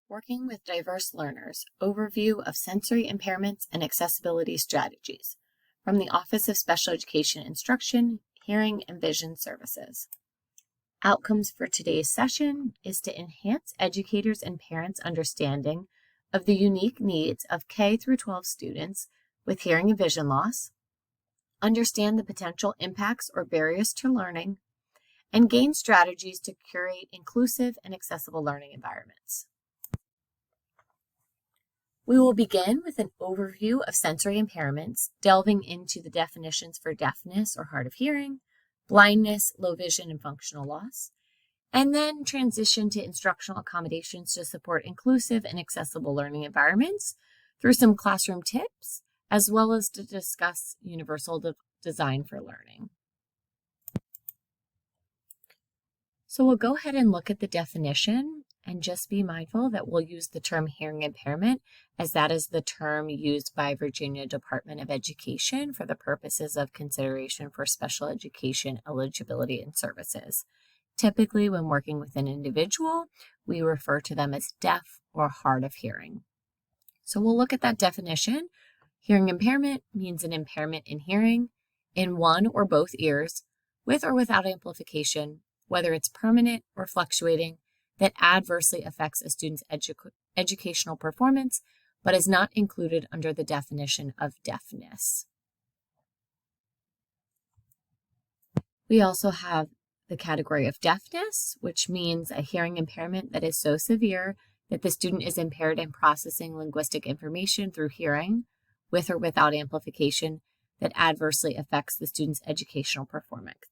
Working with Diverse Learners, Overview of Sensory Impairments and Accessibility Strategies from the Office of Special Education Instruction, Hearing and Vision Services. Outcomes for today's session is to enhance educators' and parents' understanding of the unique needs of K through 12 students with hearing and vision loss, understand the potential impacts or barriers to learning, and gain strategies to curate inclusive and accessible learning environments. We will begin with an overview of sensory impairments, delving into the definitions for deafness or hard of hearing, blindness, low vision, and functional loss, and then transition to instructional accommodations to support inclusive and accessible learning environments through some classroom tips, as well as to discuss universal design for learning. So we'll go ahead and look at the definition and just be mindful that we'll use the term hearing impairment as that is the term used by Virginia Department of Education for the purposes of consideration for special education eligibility and services. Typically, when working with an individual, we refer to them as deaf or hard of hearing. So we'll look at that definition. Hearing impairment means an impairment in hearing in one or both ears, with or without amplification, whether it's permanent or fluctuating, that adversely affects a student's educational performance, but is not included under the definition of deafness. We also have the category of deafness, which means a hearing impairment that is so severe that the student is impaired in processing linguistic information through hearing, with or without amplification, that adversely affects the student's educational performance.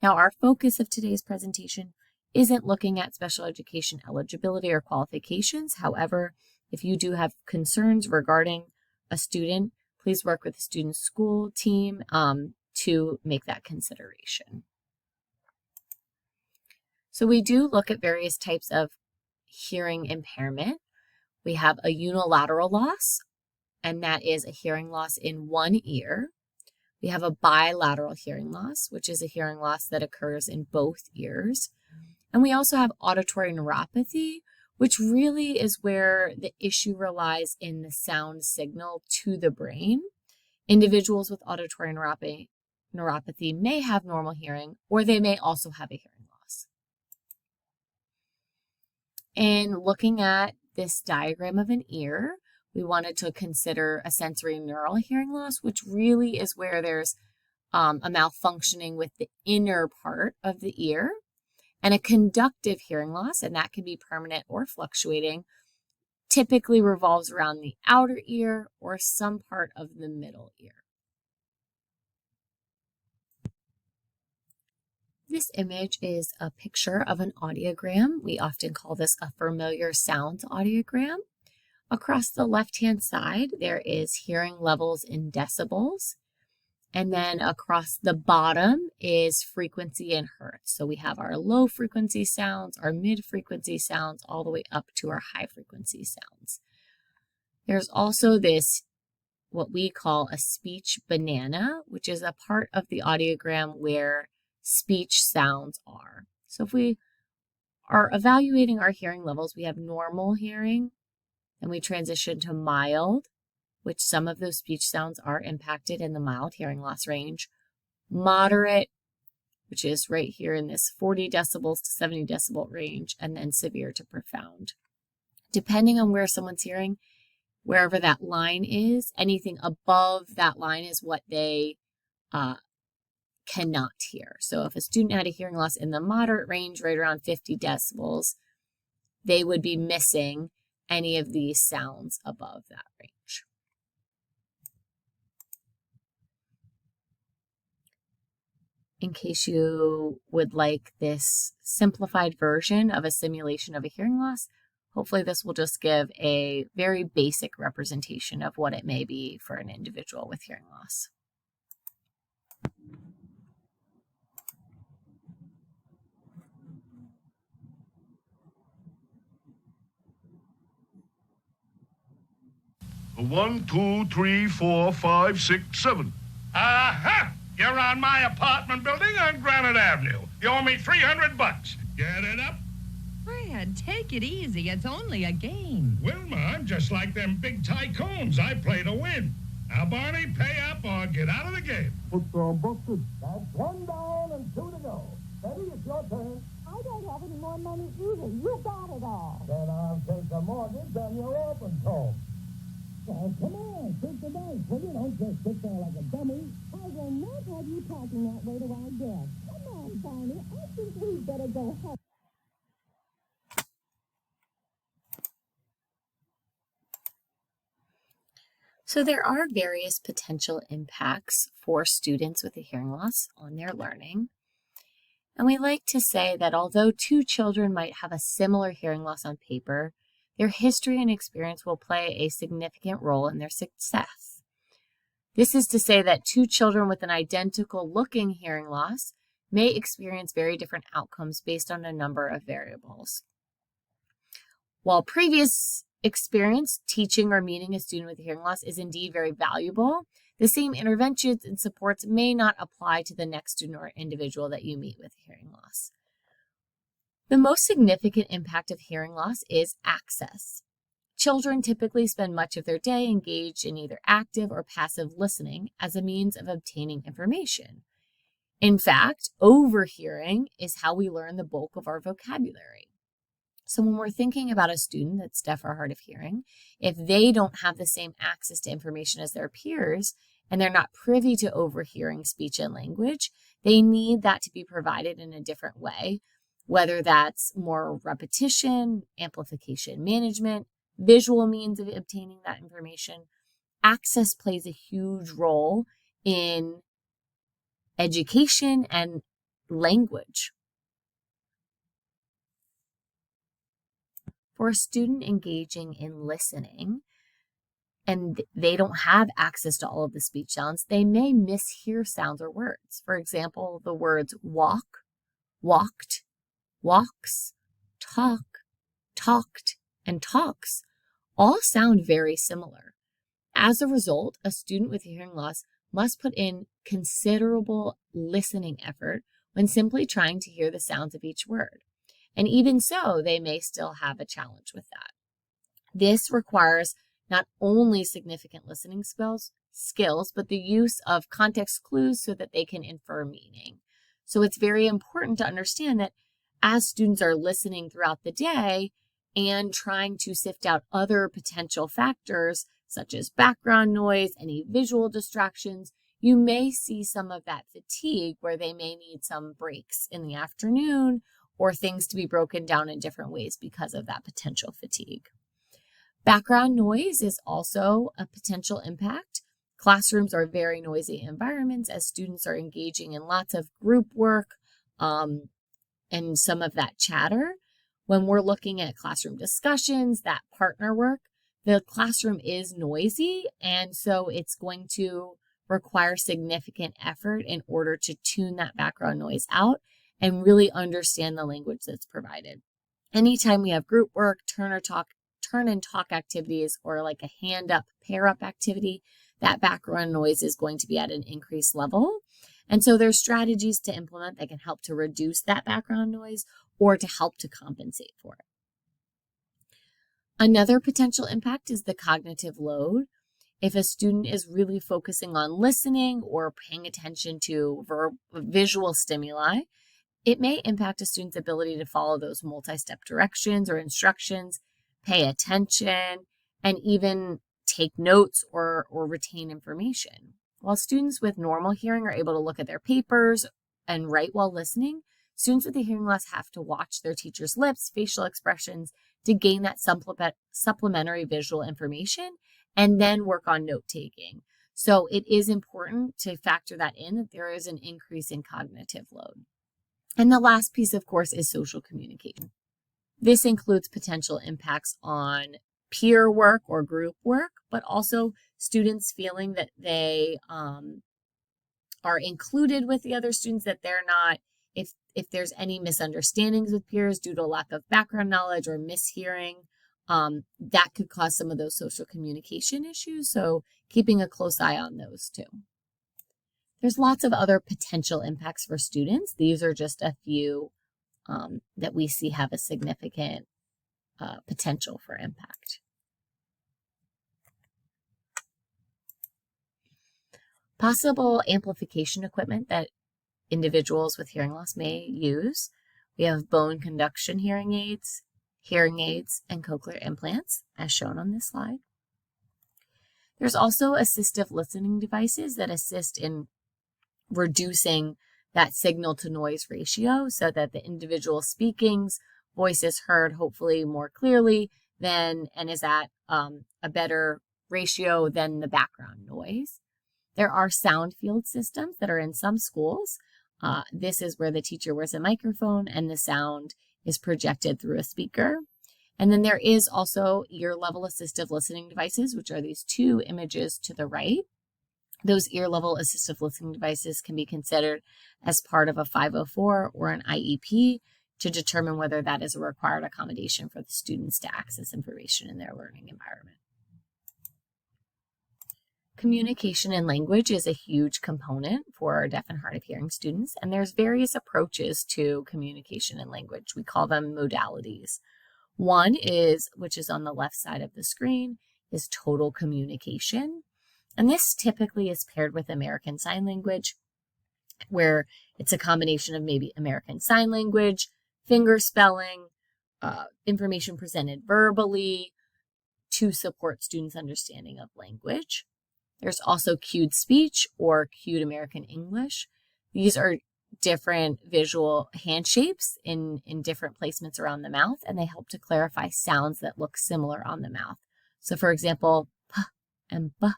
Now, our focus of today's presentation isn't looking at special education eligibility or qualifications. However, if you do have concerns regarding a student, please work with the student's school team to make that consideration. So we do look at various types of hearing impairment. We have a unilateral loss, and that is a hearing loss in one ear. We have a bilateral hearing loss, which is a hearing loss that occurs in both ears. And we also have auditory neuropathy, which really is where the issue relies in the sound signal to the brain. Individuals with auditory neuropathy may have normal hearing, or they may also have a hearing loss. In looking at this diagram of an ear, we wanted to consider a sensory neural hearing loss, which really is where there's a malfunctioning with the inner part of the ear, and a conductive hearing loss, and that can be permanent or fluctuating, typically revolves around the outer ear or some part of the middle ear. This image is a picture of an audiogram. We often call this a familiar sounds audiogram. Across the left-hand side, there is hearing levels in decibels. And then across the bottom is frequency in hertz. So we have our low frequency sounds, our mid frequency sounds, all the way up to our high frequency sounds. There's also this, what we call a speech banana, which is a part of the audiogram where speech sounds are. So if we are evaluating our hearing levels, we have normal hearing, then we transition to mild, which some of those speech sounds are impacted in the mild hearing loss range, moderate, which is right here in this 40 decibels to 70 decibel range, and then severe to profound. Depending on where someone's hearing, wherever that line is, anything above that line is what they cannot hear. So if a student had a hearing loss in the moderate range, right around 50 decibels, they would be missing any of these sounds above that range. In case you would like this simplified version of a simulation of a hearing loss, hopefully this will just give a very basic representation of what it may be for an individual with hearing loss. One, two, three, four, five, six, seven. Aha! You're on my apartment building on Granite Avenue. You owe me $300. Get it up? Fred, Dad, take it easy. It's only a game. Wilma, I'm just like them big tycoons. I play to win. Now, Barney, pay up or get out of the game. That's one down and two to go. Betty, it's your turn. I don't have any more money either. You got it all. Then I'll take the mortgage on your orphan's home. Well, come on, take the dice. Well, you don't just sit there like a dummy. I will not have you talking that way to our guests. Come on, Barney. I think we'd better go home. So there are various potential impacts for students with a hearing loss on their learning. And we like to say that although two children might have a similar hearing loss on paper, their history and experience will play a significant role in their success. This is to say that two children with an identical looking hearing loss may experience very different outcomes based on a number of variables. While previous experience teaching or meeting a student with a hearing loss is indeed very valuable, the same interventions and supports may not apply to the next student or individual that you meet with a hearing loss. The most significant impact of hearing loss is access. Children typically spend much of their day engaged in either active or passive listening as a means of obtaining information. In fact, overhearing is how we learn the bulk of our vocabulary. So when we're thinking about a student that's deaf or hard of hearing, if they don't have the same access to information as their peers, and they're not privy to overhearing speech and language, they need that to be provided in a different way, whether that's more repetition, amplification management, visual means of obtaining that information. Access plays a huge role in education and language. For a student engaging in listening, and they don't have access to all of the speech sounds, they may mishear sounds or words. For example, the words walk, walked, walks, talk, talked, and talks all sound very similar. As a result, a student with hearing loss must put in considerable listening effort when simply trying to hear the sounds of each word. And even so, they may still have a challenge with that. This requires not only significant listening skills, but the use of context clues so that they can infer meaning. So it's very important to understand that as students are listening throughout the day and trying to sift out other potential factors, such as background noise, any visual distractions, you may see some of that fatigue where they may need some breaks in the afternoon or things to be broken down in different ways because of that potential fatigue. Background noise is also a potential impact. Classrooms are very noisy environments as students are engaging in lots of group work and some of that chatter. When we're looking at classroom discussions, that partner work, the classroom is noisy, and so it's going to require significant effort in order to tune that background noise out and really understand the language that's provided. Anytime we have group work, turn and talk activities, or like a hand up, pair up activity, that background noise is going to be at an increased level. And so there's strategies to implement that can help to reduce that background noise or to help to compensate for it. Another potential impact is the cognitive load. If a student is really focusing on listening or paying attention to visual stimuli, it may impact a student's ability to follow those multi-step directions or instructions, pay attention, and even take notes or retain information. While students with normal hearing are able to look at their papers and write while listening, students with a hearing loss have to watch their teacher's lips, facial expressions to gain that supplementary visual information and then work on note-taking. So it is important to factor that in, that there is an increase in cognitive load. And the last piece, of course, is social communication. This includes potential impacts on peer work or group work, but also students feeling that they are included with the other students, that they're not, if there's any misunderstandings with peers due to a lack of background knowledge or mishearing, that could cause some of those social communication issues. So keeping a close eye on those too. There's lots of other potential impacts for students. These are just a few that we see have a significant potential for impact. Possible amplification equipment that individuals with hearing loss may use. We have bone conduction hearing aids, and cochlear implants, as shown on this slide. There's also assistive listening devices that assist in reducing that signal-to-noise ratio so that the individual speaking's voice is heard hopefully more clearly and is at a better ratio than the background noise. There are sound field systems that are in some schools. This is where the teacher wears a microphone and the sound is projected through a speaker. And then there is also ear-level assistive listening devices, which are these two images to the right. Those ear-level assistive listening devices can be considered as part of a 504 or an IEP to determine whether that is a required accommodation for the students to access information in their learning environment. Communication and language is a huge component for deaf and hard of hearing students, and there's various approaches to communication and language. We call them modalities. One is, which is on the left side of the screen, is total communication. And this typically is paired with American Sign Language, where it's a combination of maybe American Sign Language, finger spelling, information presented verbally to support students' understanding of language. There's also cued speech or cued American English. These are different visual hand shapes in different placements around the mouth, and they help to clarify sounds that look similar on the mouth. So for example, p and b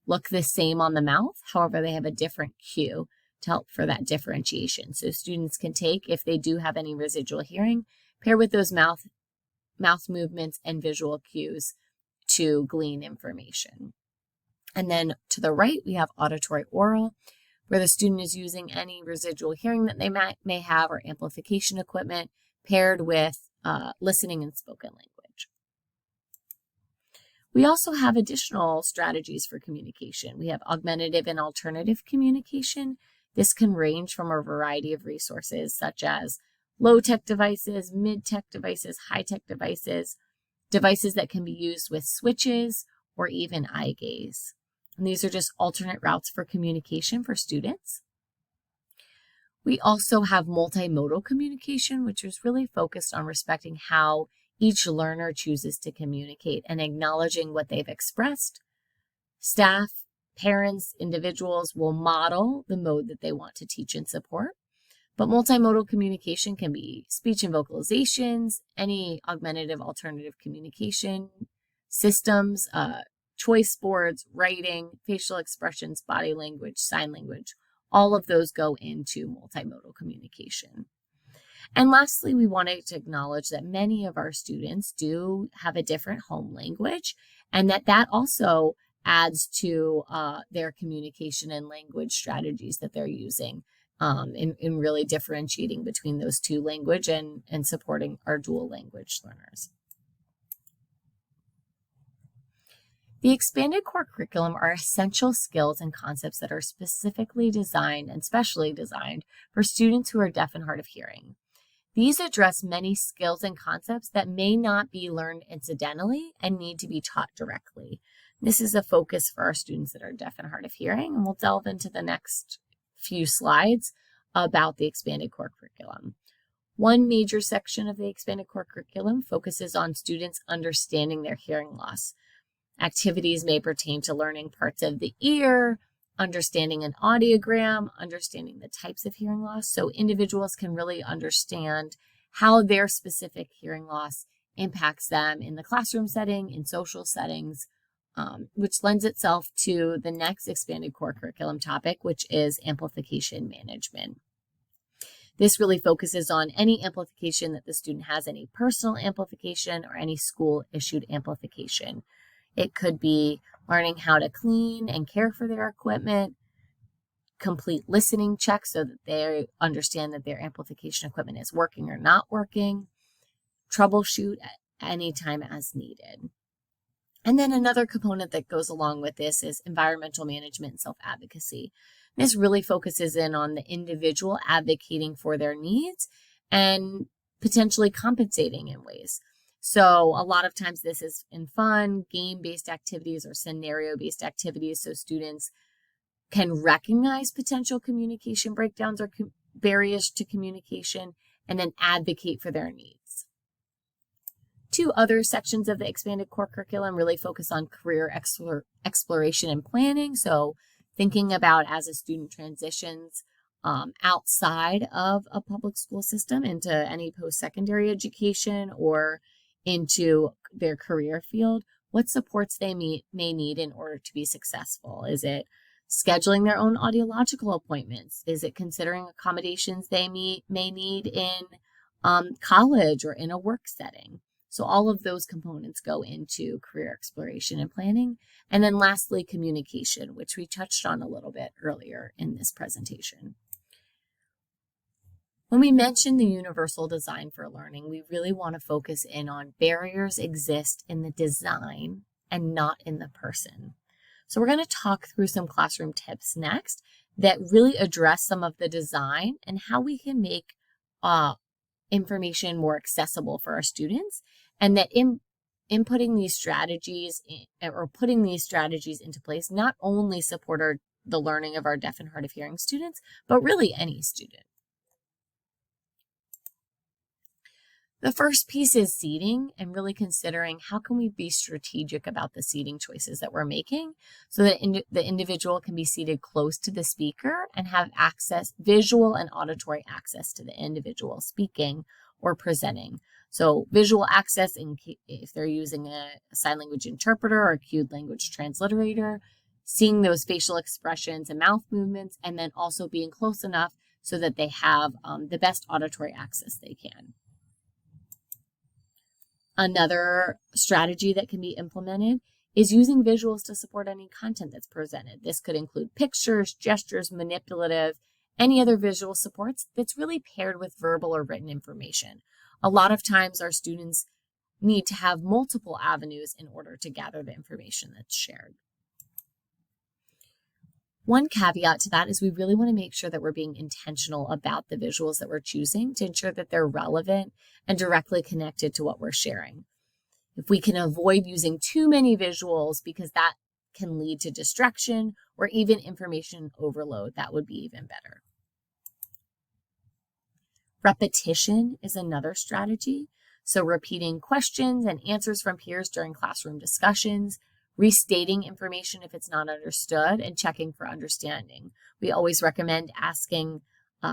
look the same on the mouth, however, they have a different cue to help for that differentiation. So students can take, if they do have any residual hearing, pair with those mouth movements and visual cues to glean information. And then to the right, we have auditory oral, where the student is using any residual hearing that they may have or amplification equipment paired with listening and spoken language. We also have additional strategies for communication. We have augmentative and alternative communication. This can range from a variety of resources such as low-tech devices, mid-tech devices, high-tech devices, devices that can be used with switches or even eye gaze. And these are just alternate routes for communication for students. We also have multimodal communication, which is really focused on respecting how each learner chooses to communicate and acknowledging what they've expressed. Staff, parents, individuals will model the mode that they want to teach and support. But multimodal communication can be speech and vocalizations, any augmentative alternative communication systems, choice boards, writing, facial expressions, body language, sign language. All of those go into multimodal communication. And lastly, we wanted to acknowledge that many of our students do have a different home language, and that also adds to their communication and language strategies that they're using in really differentiating between those two language and supporting our dual language learners. The expanded core curriculum are essential skills and concepts that are specifically designed and specially designed for students who are deaf and hard of hearing. These address many skills and concepts that may not be learned incidentally and need to be taught directly. This is a focus for our students that are deaf and hard of hearing, and we'll delve into the next few slides about the expanded core curriculum. One major section of the expanded core curriculum focuses on students understanding their hearing loss. Activities may pertain to learning parts of the ear, understanding an audiogram, understanding the types of hearing loss, so individuals can really understand how their specific hearing loss impacts them in the classroom setting, in social settings, which lends itself to the next expanded core curriculum topic, which is amplification management. This really focuses on any amplification that the student has, any personal amplification or any school-issued amplification. It could be learning how to clean and care for their equipment, complete listening checks so that they understand that their amplification equipment is working or not working, troubleshoot at any time as needed. And then another component that goes along with this is environmental management and self-advocacy. This really focuses in on the individual advocating for their needs and potentially compensating in ways. So a lot of times this is in fun, game-based activities or scenario-based activities, so students can recognize potential communication breakdowns or barriers to communication and then advocate for their needs. Two other sections of the expanded core curriculum really focus on career exploration and planning. So thinking about as a student transitions outside of a public school system into any post-secondary education or into their career field, what supports they may need in order to be successful. Is it scheduling their own audiological appointments? Is it considering accommodations they may need in college or in a work setting? So all of those components go into career exploration and planning. And then lastly, communication, which we touched on a little bit earlier in this presentation. When we mention the universal design for learning, we really want to focus in on barriers exist in the design and not in the person. So we're going to talk through some classroom tips next that really address some of the design and how we can make information more accessible for our students, and that inputting these strategies or putting these strategies into place not only support the learning of our deaf and hard of hearing students, but really any student. The first piece is seating, and really considering how can we be strategic about the seating choices that we're making so that the individual can be seated close to the speaker and have access, visual and auditory access to the individual speaking or presenting. So visual access if they're using a sign language interpreter or a cued language transliterator, seeing those facial expressions and mouth movements, and then also being close enough so that they have the best auditory access they can. Another strategy that can be implemented is using visuals to support any content that's presented. This could include pictures, gestures, manipulative, any other visual supports that's really paired with verbal or written information. A lot of times our students need to have multiple avenues in order to gather the information that's shared. One caveat to that is we really want to make sure that we're being intentional about the visuals that we're choosing to ensure that they're relevant and directly connected to what we're sharing. If we can avoid using too many visuals because that can lead to distraction or even information overload, that would be even better. Repetition is another strategy. So repeating questions and answers from peers during classroom discussions, restating information if it's not understood, and checking for understanding. We always recommend asking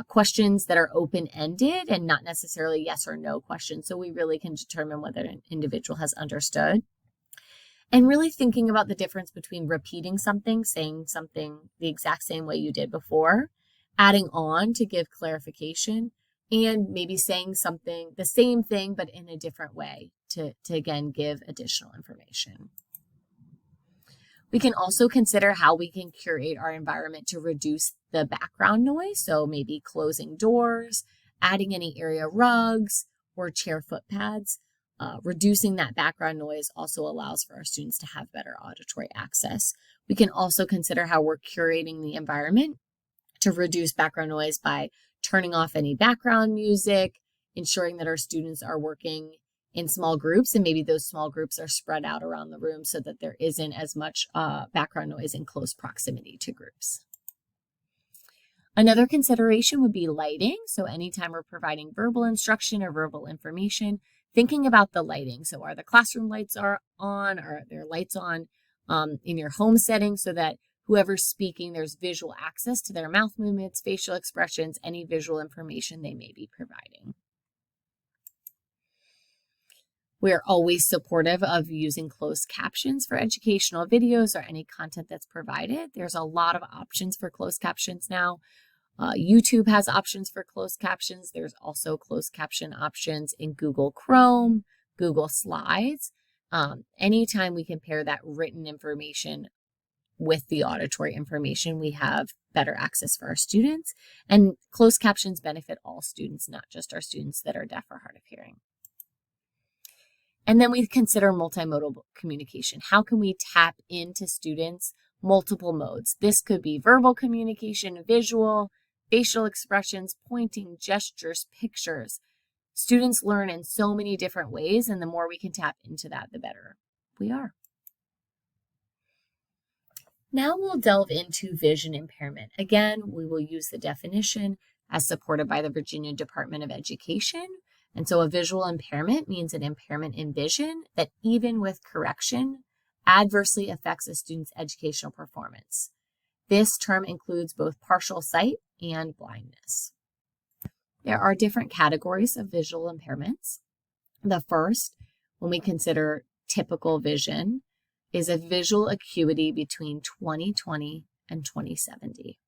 questions that are open-ended and not necessarily yes or no questions, so we really can determine whether an individual has understood. And really thinking about the difference between repeating something, saying something the exact same way you did before, adding on to give clarification, and maybe saying something, the same thing, but in a different way to again, give additional information. We can also consider how we can curate our environment to reduce the background noise. So maybe closing doors, adding any area rugs or chair foot pads. Reducing that background noise also allows for our students to have better auditory access. We can also consider how we're curating the environment to reduce background noise by turning off any background music, ensuring that our students are working in small groups, and maybe those small groups are spread out around the room so that there isn't as much background noise in close proximity to groups. Another consideration would be lighting. So anytime we're providing verbal instruction or verbal information, thinking about the lighting. So are the classroom lights on? Are there lights on in your home setting so that whoever's speaking, there's visual access to their mouth movements, facial expressions, any visual information they may be providing. We're always supportive of using closed captions for educational videos or any content that's provided. There's a lot of options for closed captions now. YouTube has options for closed captions. There's also closed caption options in Google Chrome, Google Slides. Anytime we can pair that written information with the auditory information, we have better access for our students. And closed captions benefit all students, not just our students that are deaf or hard of hearing. And then we consider multimodal communication. How can we tap into students' multiple modes? This could be verbal communication, visual, facial expressions, pointing, gestures, pictures. Students learn in so many different ways, and the more we can tap into that, the better we are. Now we'll delve into vision impairment. Again, we will use the definition as supported by the Virginia Department of Education. And so a visual impairment means an impairment in vision that, even with correction, adversely affects a student's educational performance. This term includes both partial sight and blindness. There are different categories of visual impairments. The first, when we consider typical vision, is a visual acuity between 20/20 and 20/70.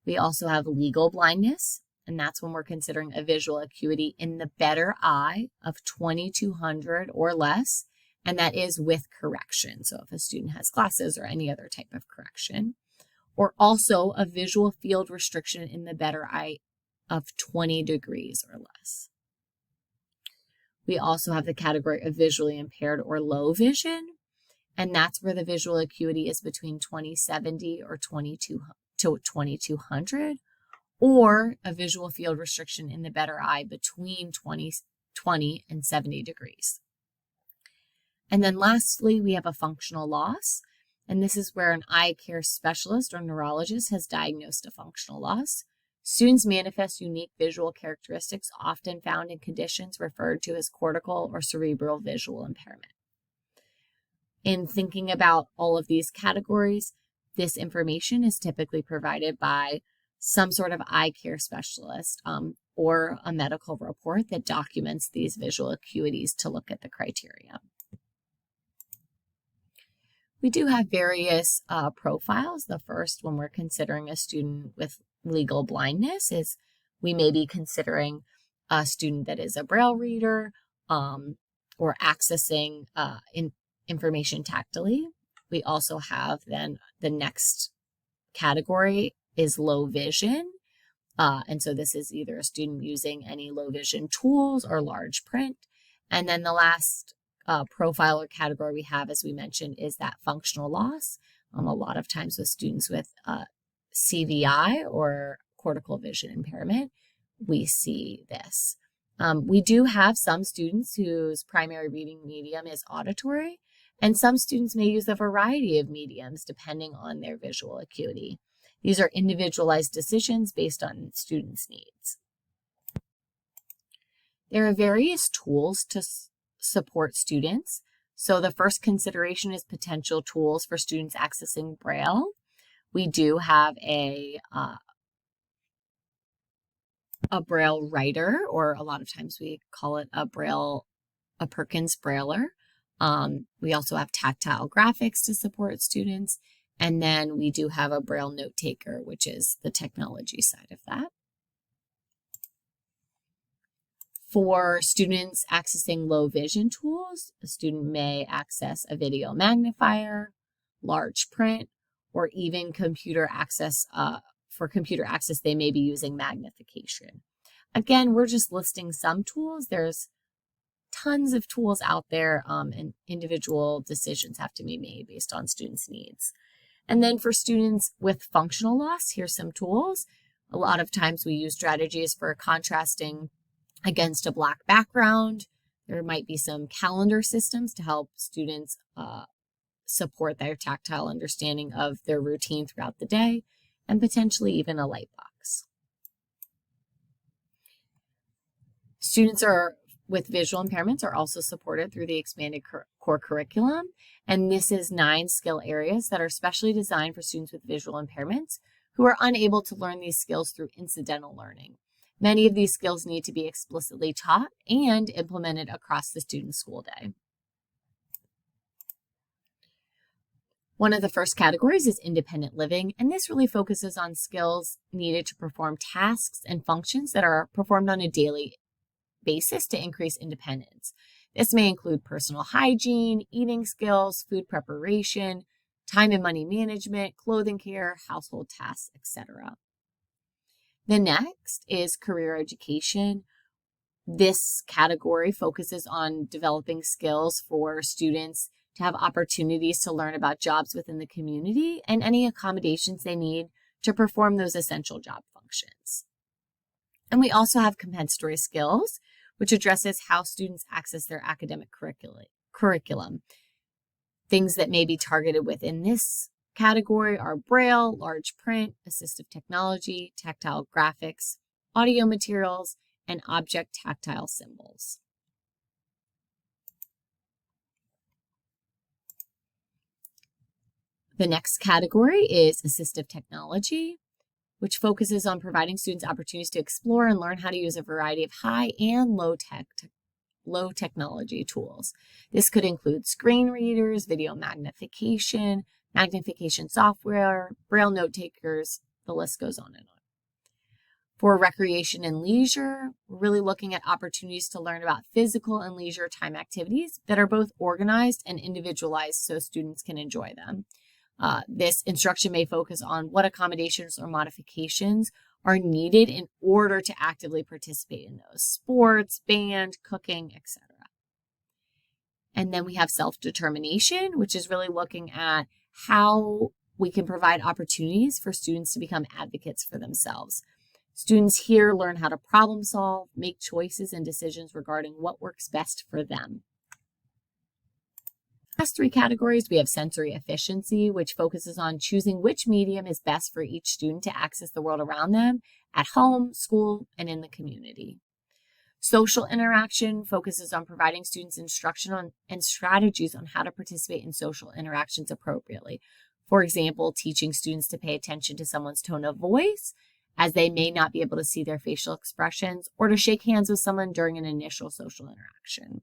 We also have legal blindness, and that's when we're considering a visual acuity in the better eye of 2200 or less, and that is with correction. So if a student has glasses or any other type of correction, or also a visual field restriction in the better eye of 20 degrees or less. We also have the category of visually impaired or low vision, and that's where the visual acuity is between 20/70 or 2200, or a visual field restriction in the better eye between 20 and 70 degrees. And then lastly, we have a functional loss, and this is where an eye care specialist or neurologist has diagnosed a functional loss. Students manifest unique visual characteristics often found in conditions referred to as cortical or cerebral visual impairment. In thinking about all of these categories, this information is typically provided by some sort of eye care specialist or a medical report that documents these visual acuities to look at the criteria. We do have various profiles. The first, when we're considering a student with legal blindness, is we may be considering a student that is a braille reader or accessing information tactily. We also have then the next category is low vision. And so this is either a student using any low vision tools or large print. And then the last profile or category we have, as we mentioned, is that functional loss. A lot of times with students with CVI or cortical vision impairment, we see this. We do have some students whose primary reading medium is auditory, and some students may use a variety of mediums depending on their visual acuity. These are individualized decisions based on students' needs. There are various tools to support students. So the first consideration is potential tools for students accessing Braille. We do have a Braille writer, or a lot of times we call it a Perkins Brailler. We also have tactile graphics to support students. And then we do have a Braille note taker, which is the technology side of that. For students accessing low vision tools, a student may access a video magnifier, large print, or even computer access. For computer access, they may be using magnification. Again, we're just listing some tools. There's tons of tools out there, and individual decisions have to be made based on students' needs. And then for students with functional loss, here's some tools. A lot of times we use strategies for contrasting against a black background. There might be some calendar systems to help students support their tactile understanding of their routine throughout the day, and potentially even a light box. Students with visual impairments are also supported through the expanded core curriculum, and this is 9 skill areas that are specially designed for students with visual impairments who are unable to learn these skills through incidental learning. Many of these skills need to be explicitly taught and implemented across the student's school day. One of the first categories is independent living, and this really focuses on skills needed to perform tasks and functions that are performed on a daily basis to increase independence. This may include personal hygiene, eating skills, food preparation, time and money management, clothing care, household tasks, etc. The next is career education. This category focuses on developing skills for students to have opportunities to learn about jobs within the community and any accommodations they need to perform those essential job functions. And we also have compensatory skills, which addresses how students access their academic curriculum. Things that may be targeted within this category are Braille, large print, assistive technology, tactile graphics, audio materials, and object tactile symbols. The next category is assistive technology, which focuses on providing students opportunities to explore and learn how to use a variety of high and low technology tools. This could include screen readers, video magnification software, Braille note takers, the list goes on and on. For recreation and leisure, we're really looking at opportunities to learn about physical and leisure time activities that are both organized and individualized so students can enjoy them. This instruction may focus on what accommodations or modifications are needed in order to actively participate in those: sports, band, cooking, etc. And then we have self-determination, which is really looking at how we can provide opportunities for students to become advocates for themselves. Students here learn how to problem solve, make choices and decisions regarding what works best for them. Last three categories, we have sensory efficiency, which focuses on choosing which medium is best for each student to access the world around them at home, school, and in the community. Social interaction focuses on providing students instruction on and strategies on how to participate in social interactions appropriately. For example, teaching students to pay attention to someone's tone of voice, as they may not be able to see their facial expressions, or to shake hands with someone during an initial social interaction.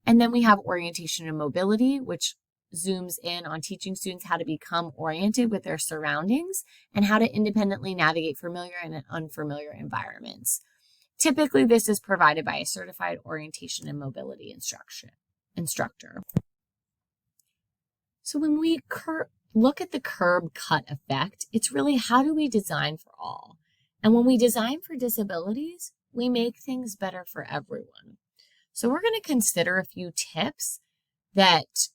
And then we have orientation and mobility, which zooms in on teaching students how to become oriented with their surroundings and how to independently navigate familiar and unfamiliar environments. Typically, this is provided by a certified orientation and mobility instructor. So when we look at the curb cut effect, it's really how do we design for all? And when we design for disabilities, we make things better for everyone. So we're going to consider a few tips that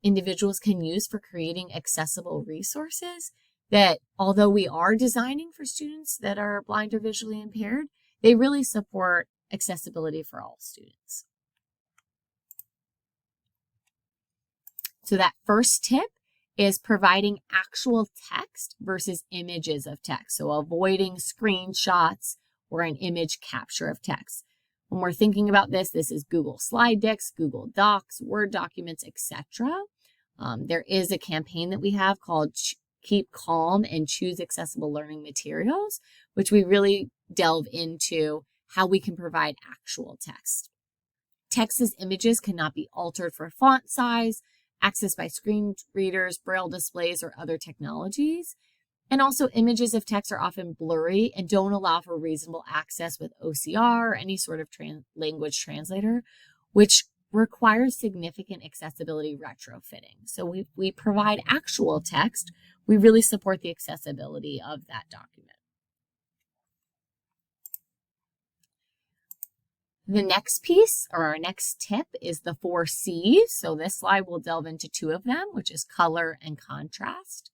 individuals can use for creating accessible resources that, although we are designing for students that are blind or visually impaired, they really support accessibility for all students. So that first tip is providing actual text versus images of text. So avoiding screenshots or an image capture of text. When we're thinking about this, this is Google Slide Decks, Google Docs, Word documents, etc. There is a campaign that we have called Keep Calm and Choose Accessible Learning Materials, which we really delve into how we can provide actual text. Text as images cannot be altered for font size, accessed by screen readers, Braille displays, or other technologies. And also images of text are often blurry and don't allow for reasonable access with OCR or any sort of language translator, which requires significant accessibility retrofitting. So we provide actual text. We really support the accessibility of that document. The next piece, or our next tip, is the 4 C's. So this slide will delve into 2 of them, which is color and contrast.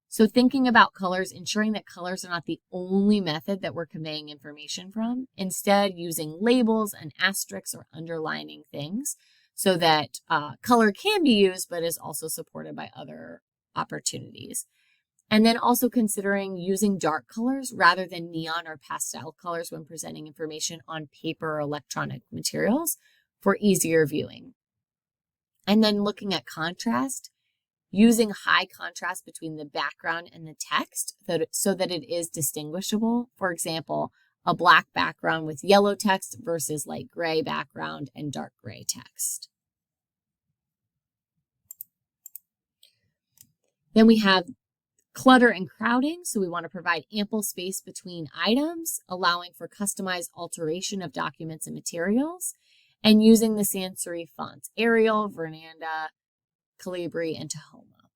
So thinking about colors, ensuring that colors are not the only method that we're conveying information from, instead using labels and asterisks or underlining things so that color can be used, but is also supported by other opportunities. And then also considering using dark colors rather than neon or pastel colors when presenting information on paper or electronic materials for easier viewing. And then looking at contrast, using high contrast between the background and the text so that it is distinguishable. For example, a black background with yellow text versus light gray background and dark gray text. Then we have clutter and crowding. So we want to provide ample space between items, allowing for customized alteration of documents and materials, and using the sensory fonts, Arial, Vernanda, Calibri, and Tahoma.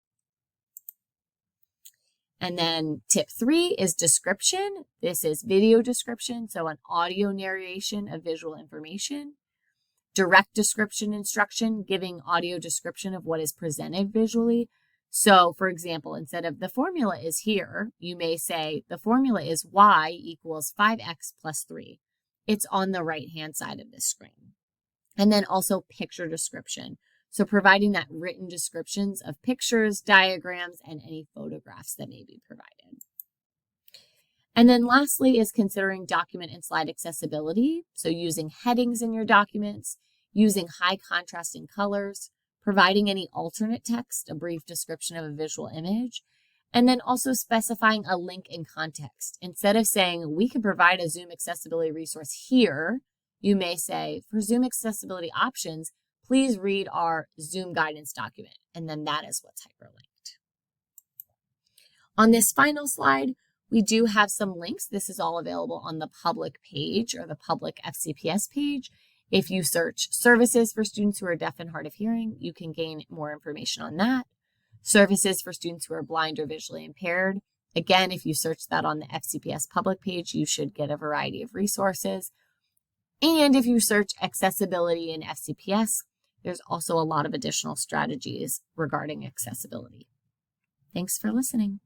And then tip 3 is description. This is video description, so an audio narration of visual information. Direct description instruction, giving audio description of what is presented visually. So, for example, instead of the formula is here, you may say the formula is y equals 5x plus 3. It's on the right-hand side of the screen. And then also picture description. So providing that written descriptions of pictures, diagrams, and any photographs that may be provided. And then lastly is considering document and slide accessibility. So using headings in your documents, using high contrasting colors, providing any alternate text, a brief description of a visual image, and then also specifying a link in context. Instead of saying, we can provide a Zoom accessibility resource here, you may say, for Zoom accessibility options, please read our Zoom guidance document, and then that is what's hyperlinked. On this final slide, we do have some links. This is all available on the public page or the public FCPS page. If you search services for students who are deaf and hard of hearing, you can gain more information on that. Services for students who are blind or visually impaired. Again, if you search that on the FCPS public page, you should get a variety of resources. And if you search accessibility in FCPS, there's also a lot of additional strategies regarding accessibility. Thanks for listening.